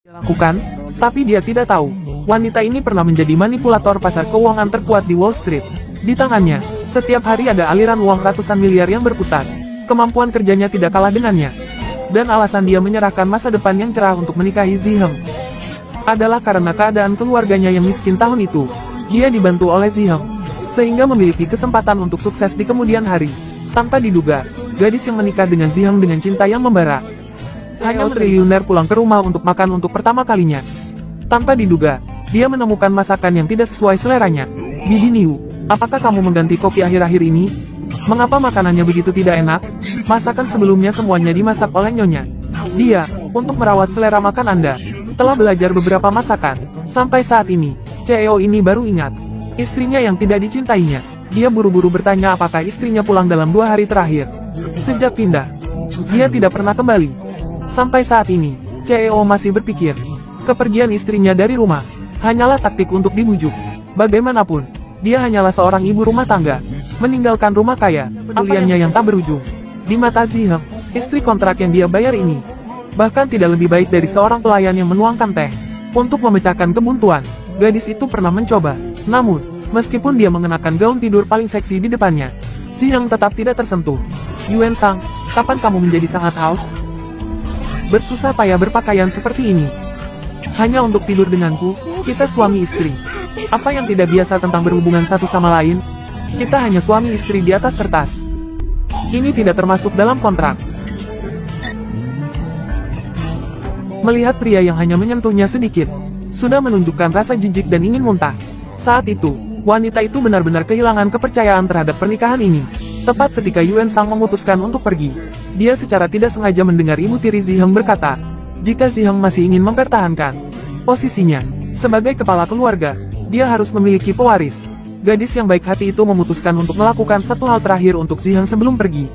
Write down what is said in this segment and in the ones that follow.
lakukan, tapi dia tidak tahu. Wanita ini pernah menjadi manipulator pasar keuangan terkuat di Wall Street. Di tangannya, setiap hari ada aliran uang ratusan miliar yang berputar. Kemampuan kerjanya tidak kalah dengannya. Dan alasan dia menyerahkan masa depan yang cerah untuk menikahi Ziheng adalah karena keadaan keluarganya yang miskin tahun itu. Dia dibantu oleh Ziheng, sehingga memiliki kesempatan untuk sukses di kemudian hari. Tanpa diduga, gadis yang menikah dengan Ziheng dengan cinta yang membara. Hanya triliuner pulang ke rumah untuk makan untuk pertama kalinya. Tanpa diduga, dia menemukan masakan yang tidak sesuai seleranya. Bibi Niu, apakah kamu mengganti kopi akhir-akhir ini? Mengapa makanannya begitu tidak enak? Masakan sebelumnya semuanya dimasak oleh Nyonya. Dia, untuk merawat selera makan Anda, telah belajar beberapa masakan. Sampai saat ini, CEO ini baru ingat istrinya yang tidak dicintainya. Dia buru-buru bertanya apakah istrinya pulang dalam 2 hari terakhir. Sejak pindah, dia tidak pernah kembali. Sampai saat ini, CEO masih berpikir, kepergian istrinya dari rumah hanyalah taktik untuk dibujuk. Bagaimanapun, dia hanyalah seorang ibu rumah tangga, meninggalkan rumah kaya, kepeduliannya yang tak berujung. Di mata Ziheng, istri kontrak yang dia bayar ini, bahkan tidak lebih baik dari seorang pelayan yang menuangkan teh. Untuk memecahkan kebuntuan, gadis itu pernah mencoba. Namun, meskipun dia mengenakan gaun tidur paling seksi di depannya, Ziheng tetap tidak tersentuh. Yuan Sang, kapan kamu menjadi sangat haus? Bersusah payah berpakaian seperti ini hanya untuk tidur denganku. Kita suami istri. Apa yang tidak biasa tentang berhubungan satu sama lain? Kita hanya suami istri di atas kertas. Ini tidak termasuk dalam kontrak. Melihat pria yang hanya menyentuhnya sedikit, sudah menunjukkan rasa jijik dan ingin muntah. Saat itu, wanita itu benar-benar kehilangan kepercayaan terhadap pernikahan ini. Tepat ketika Yuan Sang memutuskan untuk pergi, dia secara tidak sengaja mendengar ibu tiri Ziheng berkata, jika Ziheng masih ingin mempertahankan posisinya sebagai kepala keluarga, dia harus memiliki pewaris. Gadis yang baik hati itu memutuskan untuk melakukan satu hal terakhir untuk Ziheng sebelum pergi.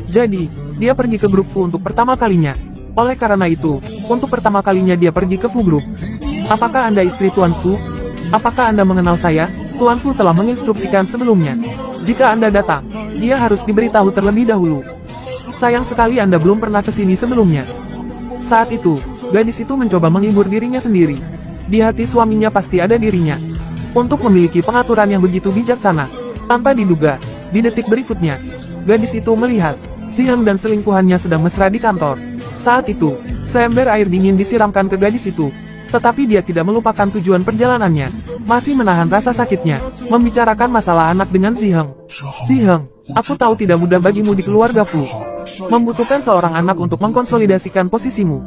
Jadi, dia pergi ke grup Fu untuk pertama kalinya. Oleh karena itu, untuk pertama kalinya dia pergi ke Fu Group. Apakah Anda istri Tuan Fu? Apakah Anda mengenal saya? Tuan Fu telah menginstruksikan sebelumnya. Jika Anda datang, dia harus diberitahu terlebih dahulu. Sayang sekali Anda belum pernah ke sini sebelumnya. Saat itu, gadis itu mencoba menghibur dirinya sendiri. Di hati suaminya pasti ada dirinya. Untuk memiliki pengaturan yang begitu bijaksana. Tanpa diduga, di detik berikutnya, gadis itu melihat Ziheng dan selingkuhannya sedang mesra di kantor. Saat itu, seember air dingin disiramkan ke gadis itu. Tetapi dia tidak melupakan tujuan perjalanannya. Masih menahan rasa sakitnya, membicarakan masalah anak dengan Ziheng. Ziheng, aku tahu tidak mudah bagimu di keluarga Fu. Membutuhkan seorang anak untuk mengkonsolidasikan posisimu.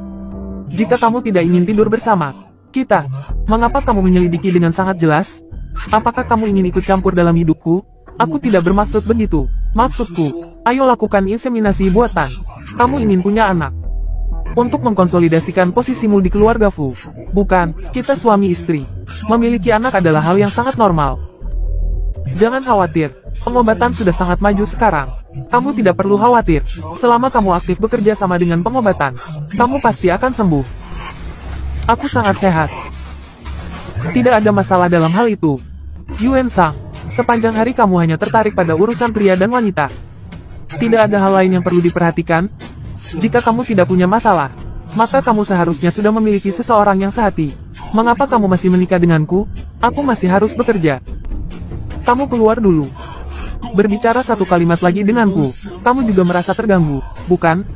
Jika kamu tidak ingin tidur bersama kita, mengapa kamu menyelidiki dengan sangat jelas? Apakah kamu ingin ikut campur dalam hidupku? Aku tidak bermaksud begitu. Maksudku, ayo lakukan inseminasi buatan. Kamu ingin punya anak untuk mengkonsolidasikan posisimu di keluarga Fu. Bukan, kita suami istri. Memiliki anak adalah hal yang sangat normal. Jangan khawatir, pengobatan sudah sangat maju sekarang. Kamu tidak perlu khawatir. Selama kamu aktif bekerja sama dengan pengobatan, kamu pasti akan sembuh. Aku sangat sehat. Tidak ada masalah dalam hal itu. Yuan Sang, sepanjang hari kamu hanya tertarik pada urusan pria dan wanita. Tidak ada hal lain yang perlu diperhatikan? Jika kamu tidak punya masalah, maka kamu seharusnya sudah memiliki seseorang yang sehati. Mengapa kamu masih menikah denganku? Aku masih harus bekerja. Kamu keluar dulu. Berbicara satu kalimat lagi denganku. Kamu juga merasa terganggu, bukan?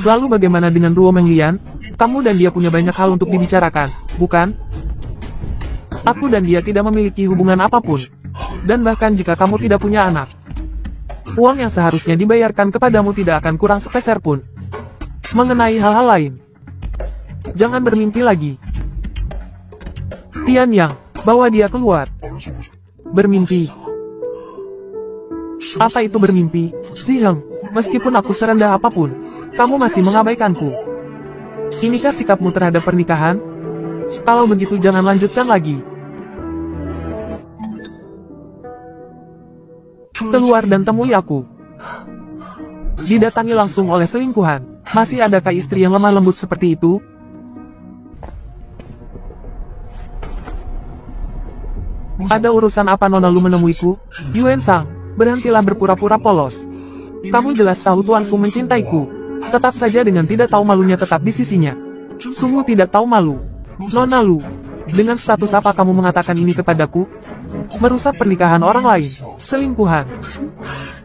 Lalu bagaimana dengan Ruo Menglian? Kamu dan dia punya banyak hal untuk dibicarakan, bukan? Aku dan dia tidak memiliki hubungan apapun. Dan bahkan jika kamu tidak punya anak, uang yang seharusnya dibayarkan kepadamu tidak akan kurang sepeser pun. Mengenai hal-hal lain, jangan bermimpi lagi. Tian Yang, bawa dia keluar. Bermimpi. Apa itu bermimpi? Ziheng, meskipun aku serendah apapun, kamu masih mengabaikanku. Inikah sikapmu terhadap pernikahan? Kalau begitu jangan lanjutkan lagi. Keluar dan temui aku. Didatangi langsung oleh selingkuhan. Masih adakah istri yang lemah lembut seperti itu? Ada urusan apa Nona lu menemuiku? Yuan Sang, berhentilah berpura-pura polos. Kamu jelas tahu tuanku mencintaiku. Tetap saja dengan tidak tahu malunya tetap di sisinya. Sungguh tidak tahu malu. Nona Lu, dengan status apa kamu mengatakan ini kepadaku? Merusak pernikahan orang lain. Selingkuhan.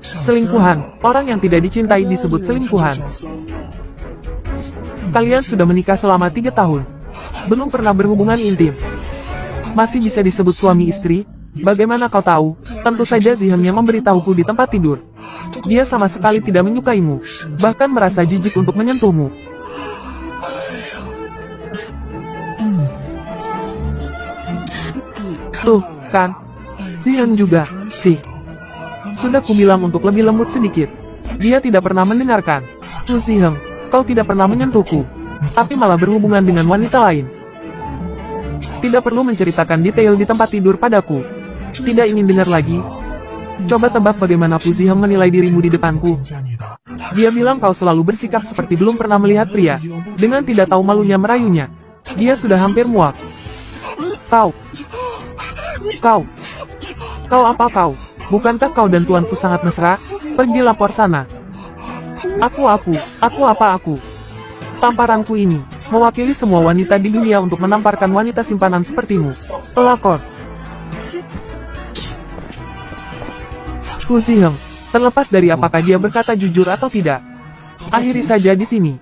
Selingkuhan, orang yang tidak dicintai disebut selingkuhan. Kalian sudah menikah selama 3 tahun. Belum pernah berhubungan intim. Masih bisa disebut suami istri? Bagaimana kau tahu? Tentu saja Ziheng yang memberitahuku di tempat tidur. Dia sama sekali tidak menyukaimu, bahkan merasa jijik untuk menyentuhmu. Tuh, kan? Ziheng juga, sih. Sudah kubilang untuk lebih lembut sedikit. Dia tidak pernah mendengarkan. Tuh Ziheng, kau tidak pernah menyentuhku, tapi malah berhubungan dengan wanita lain. Tidak perlu menceritakan detail di tempat tidur padaku. Tidak ingin dengar lagi. Coba tebak bagaimana Fu Ziheng menilai dirimu di depanku. Dia bilang kau selalu bersikap seperti belum pernah melihat pria. Dengan tidak tahu malunya merayunya. Dia sudah hampir muak. Kau apa kau? Bukankah kau dan Tuanku sangat mesra? Pergi lapor sana. Aku. Tamparanku ini mewakili semua wanita di dunia untuk menamparkan wanita simpanan sepertimu. Pelakor. Fu Ziheng, terlepas dari apakah dia berkata jujur atau tidak, akhiri saja di sini.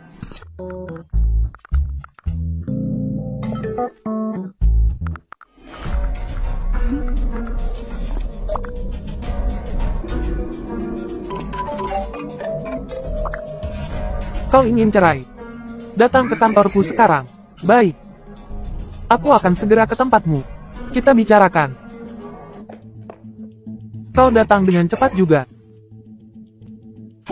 Kau ingin cerai? Datang ke kantorku sekarang. Baik. Aku akan segera ke tempatmu. Kita bicarakan. Kau datang dengan cepat juga.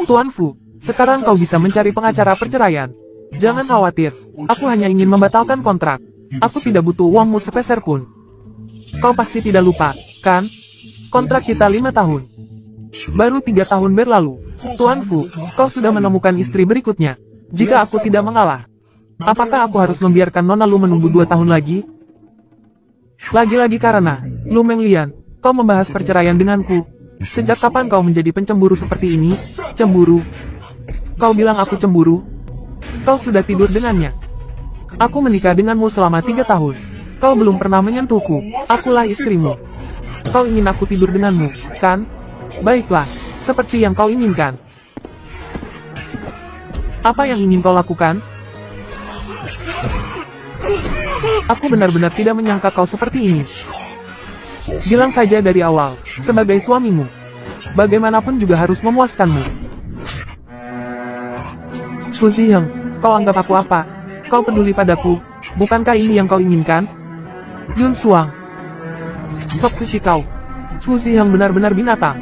Tuan Fu, sekarang kau bisa mencari pengacara perceraian. Jangan khawatir, aku hanya ingin membatalkan kontrak. Aku tidak butuh uangmu sepeser pun. Kau pasti tidak lupa, kan? Kontrak kita 5 tahun. Baru 3 tahun berlalu. Tuan Fu, kau sudah menemukan istri berikutnya. Jika aku tidak mengalah, apakah aku harus membiarkan Nona Lu menunggu 2 tahun lagi? Lagi-lagi karena, Lu Menglian, kau membahas perceraian denganku. Sejak kapan kau menjadi pencemburu seperti ini? Cemburu? Kau bilang aku cemburu? Kau sudah tidur dengannya. Aku menikah denganmu selama 3 tahun. Kau belum pernah menyentuhku. Akulah istrimu. Kau ingin aku tidur denganmu, kan? Baiklah, seperti yang kau inginkan. Apa yang ingin kau lakukan? Aku benar-benar tidak menyangka kau seperti ini. Bilang saja dari awal, sebagai suamimu, bagaimanapun juga harus memuaskanmu. Fu Ziheng, kau anggap aku apa? Kau peduli padaku, bukankah ini yang kau inginkan? Yun Suang, sok suci kau. Fu Ziheng benar-benar binatang.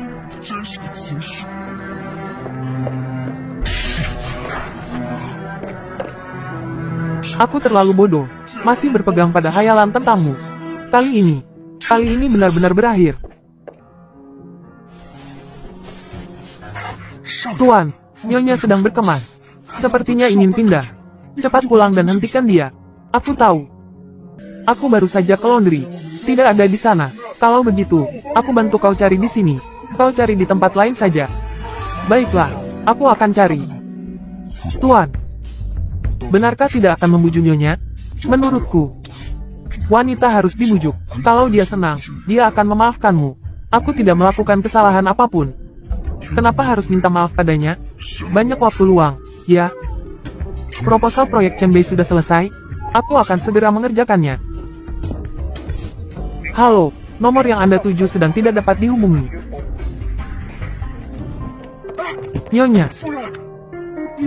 Aku terlalu bodoh, masih berpegang pada hayalan tentangmu. Kali ini benar-benar berakhir. Tuan, Nyonya sedang berkemas. Sepertinya ingin pindah. Cepat pulang dan hentikan dia. Aku tahu. Aku baru saja ke laundry. Tidak ada di sana. Kalau begitu, aku bantu kau cari di sini. Kau cari di tempat lain saja. Baiklah, aku akan cari. Tuan, benarkah tidak akan membujuk Nyonya? Menurutku, wanita harus dibujuk. Kalau dia senang, dia akan memaafkanmu. Aku tidak melakukan kesalahan apapun. Kenapa harus minta maaf padanya? Banyak waktu luang, ya. Proposal proyek Chenbei sudah selesai. Aku akan segera mengerjakannya. Halo, nomor yang Anda tuju sedang tidak dapat dihubungi. Nyonya,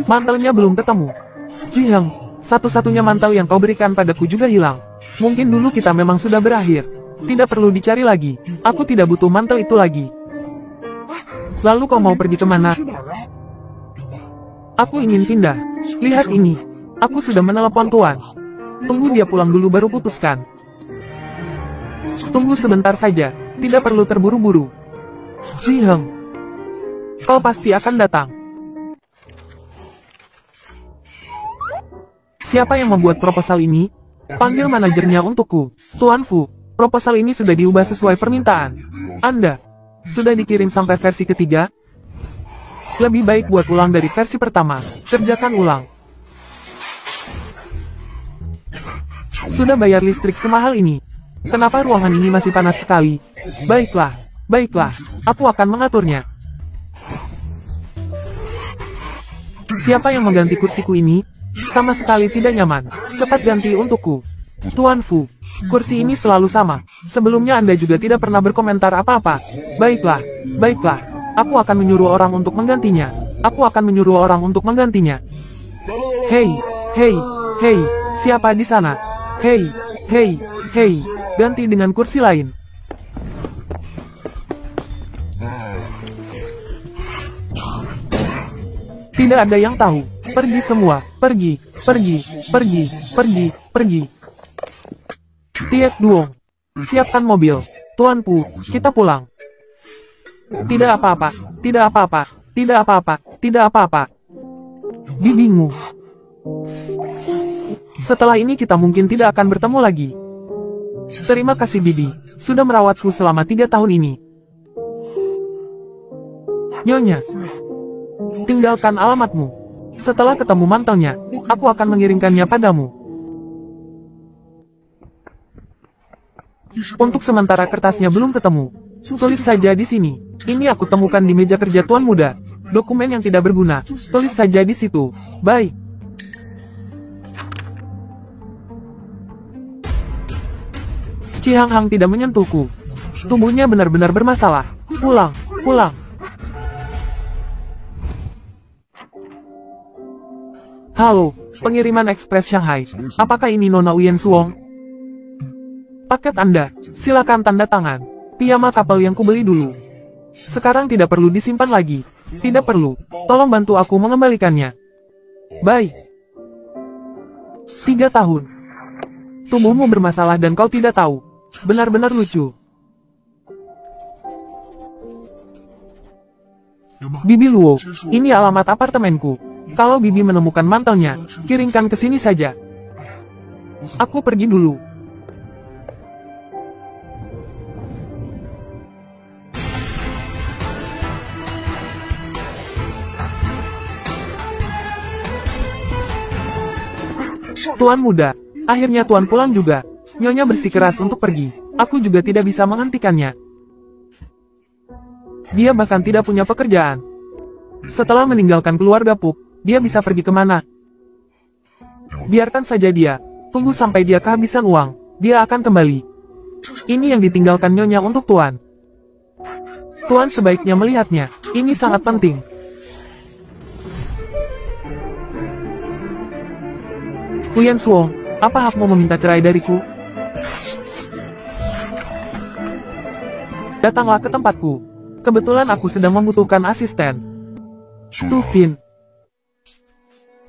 mantelnya belum ketemu. Ziheng, satu-satunya mantel yang kau berikan padaku juga hilang. Mungkin dulu kita memang sudah berakhir. Tidak perlu dicari lagi. Aku tidak butuh mantel itu lagi. Lalu kau mau pergi kemana? Aku ingin pindah. Lihat ini. Aku sudah menelepon Tuan. Tunggu dia pulang dulu baru putuskan. Tunggu sebentar saja. Tidak perlu terburu-buru. Ziheng, kau pasti akan datang. Siapa yang membuat proposal ini? Panggil manajernya untukku. Tuan Fu, proposal ini sudah diubah sesuai permintaan Anda. Sudah dikirim sampai versi ketiga. Lebih baik buat ulang dari versi pertama. Kerjakan ulang. Sudah bayar listrik semahal ini. Kenapa ruangan ini masih panas sekali? Baiklah, baiklah, aku akan mengaturnya. Siapa yang mengganti kursiku ini? Sama sekali tidak nyaman. Cepat ganti untukku. Tuan Fu, kursi ini selalu sama. Sebelumnya Anda juga tidak pernah berkomentar apa-apa. Baiklah, baiklah. Aku akan menyuruh orang untuk menggantinya. Aku akan menyuruh orang untuk menggantinya. Hei, hei, hei, siapa di sana? Hei, hei, hei, ganti dengan kursi lain. Tidak ada yang tahu. Pergi semua. Pergi, pergi, pergi, pergi, pergi. Tiek Duong. Siapkan mobil. Tuan Pu, kita pulang. Tidak apa-apa, tidak apa-apa, tidak apa-apa, tidak apa-apa. Bibimu. Setelah ini kita mungkin tidak akan bertemu lagi. Terima kasih Bibi, sudah merawatku selama 3 tahun ini. Nyonya. Tinggalkan alamatmu. Setelah ketemu mantelnya, aku akan mengirimkannya padamu. Untuk sementara kertasnya belum ketemu. Tulis saja di sini. Ini aku temukan di meja kerja Tuan Muda. Dokumen yang tidak berguna. Tulis saja di situ. Baik. Chihang Hang tidak menyentuhku. Tubuhnya benar-benar bermasalah. Pulang, pulang. Halo, pengiriman ekspres Shanghai. Apakah ini Nona Uyen Suong? Paket Anda, silakan tanda tangan. Piyama kapal yang kubeli dulu. Sekarang tidak perlu disimpan lagi. Tidak perlu. Tolong bantu aku mengembalikannya. Baik. 3 tahun. Tubuhmu bermasalah dan kau tidak tahu. Benar-benar lucu. Bibi Luo, ini alamat apartemenku. Kalau Bibi menemukan mantelnya, kirimkan ke sini saja. Aku pergi dulu. Tuan Muda, akhirnya Tuan pulang juga. Nyonya bersikeras untuk pergi. Aku juga tidak bisa menghentikannya. Dia bahkan tidak punya pekerjaan. Setelah meninggalkan keluarga Pup, dia bisa pergi kemana? Biarkan saja dia. Tunggu sampai dia kehabisan uang. Dia akan kembali. Ini yang ditinggalkan Nyonya untuk Tuan. Tuan sebaiknya melihatnya. Ini sangat penting. Uyen Suong, apa hakmu meminta cerai dariku? Datanglah ke tempatku. Kebetulan aku sedang membutuhkan asisten. Tu Fin.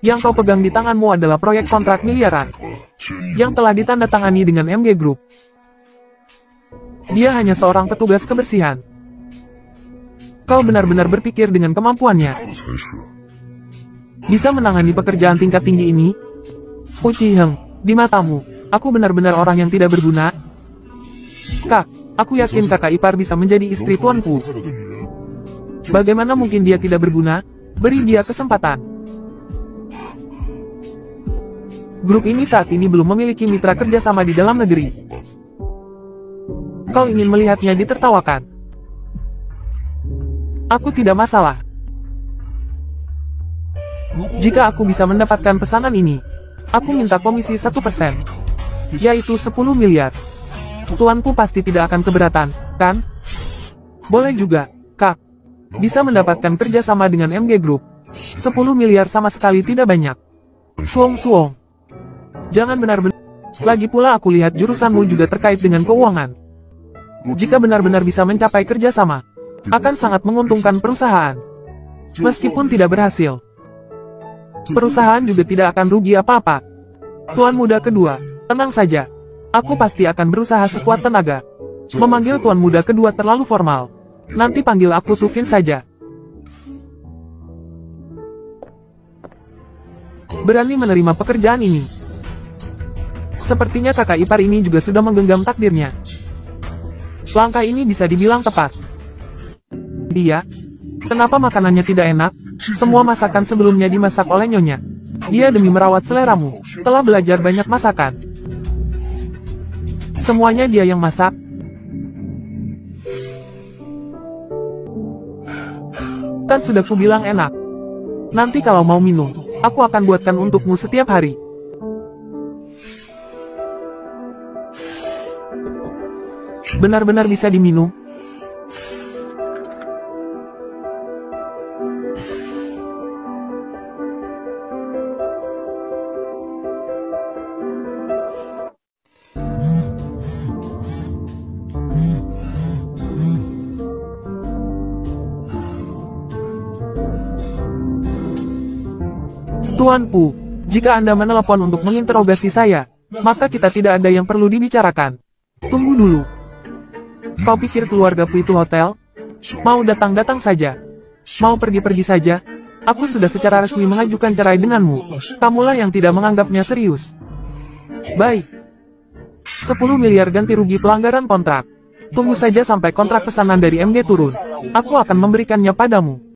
Yang kau pegang di tanganmu adalah proyek kontrak miliaran. Yang telah ditandatangani dengan MG Group. Dia hanya seorang petugas kebersihan. Kau benar-benar berpikir dengan kemampuannya. Bisa menangani pekerjaan tingkat tinggi ini? Fu Chiheng, di matamu, aku benar-benar orang yang tidak berguna? Kak, aku yakin kakak ipar bisa menjadi istri Tuan Fu. Bagaimana mungkin dia tidak berguna? Beri dia kesempatan. Grup ini saat ini belum memiliki mitra kerjasama di dalam negeri. Kau ingin melihatnya ditertawakan? Aku tidak masalah. Jika aku bisa mendapatkan pesanan ini, aku minta komisi 1%, yaitu 10 miliar. Tuanku pasti tidak akan keberatan, kan? Boleh juga, Kak. Bisa mendapatkan kerjasama dengan MG Group. 10 miliar sama sekali tidak banyak. Suong. Jangan benar-benar. Lagi pula aku lihat jurusanmu juga terkait dengan keuangan. Jika benar-benar bisa mencapai kerjasama, akan sangat menguntungkan perusahaan. Meskipun tidak berhasil, perusahaan juga tidak akan rugi apa-apa. Tuan muda kedua, tenang saja. Aku pasti akan berusaha sekuat tenaga. Memanggil tuan muda kedua terlalu formal. Nanti panggil aku Tu Fin saja. Berani menerima pekerjaan ini. Sepertinya kakak ipar ini juga sudah menggenggam takdirnya. Langkah ini bisa dibilang tepat. Dia, kenapa makanannya tidak enak? Semua masakan sebelumnya dimasak oleh Nyonya. Dia demi merawat seleramu, telah belajar banyak masakan. Semuanya dia yang masak. Kan sudah kubilang enak. Nanti kalau mau minum, aku akan buatkan untukmu setiap hari. Benar-benar bisa diminum. Tuanku, jika Anda menelepon untuk menginterogasi saya, maka kita tidak ada yang perlu dibicarakan. Tunggu dulu. Kau pikir keluargaku itu hotel? Mau datang-datang saja. Mau pergi-pergi saja. Aku sudah secara resmi mengajukan cerai denganmu. Kamulah yang tidak menganggapnya serius. Baik. 10 miliar ganti rugi pelanggaran kontrak. Tunggu saja sampai kontrak pesanan dari MG turun. Aku akan memberikannya padamu.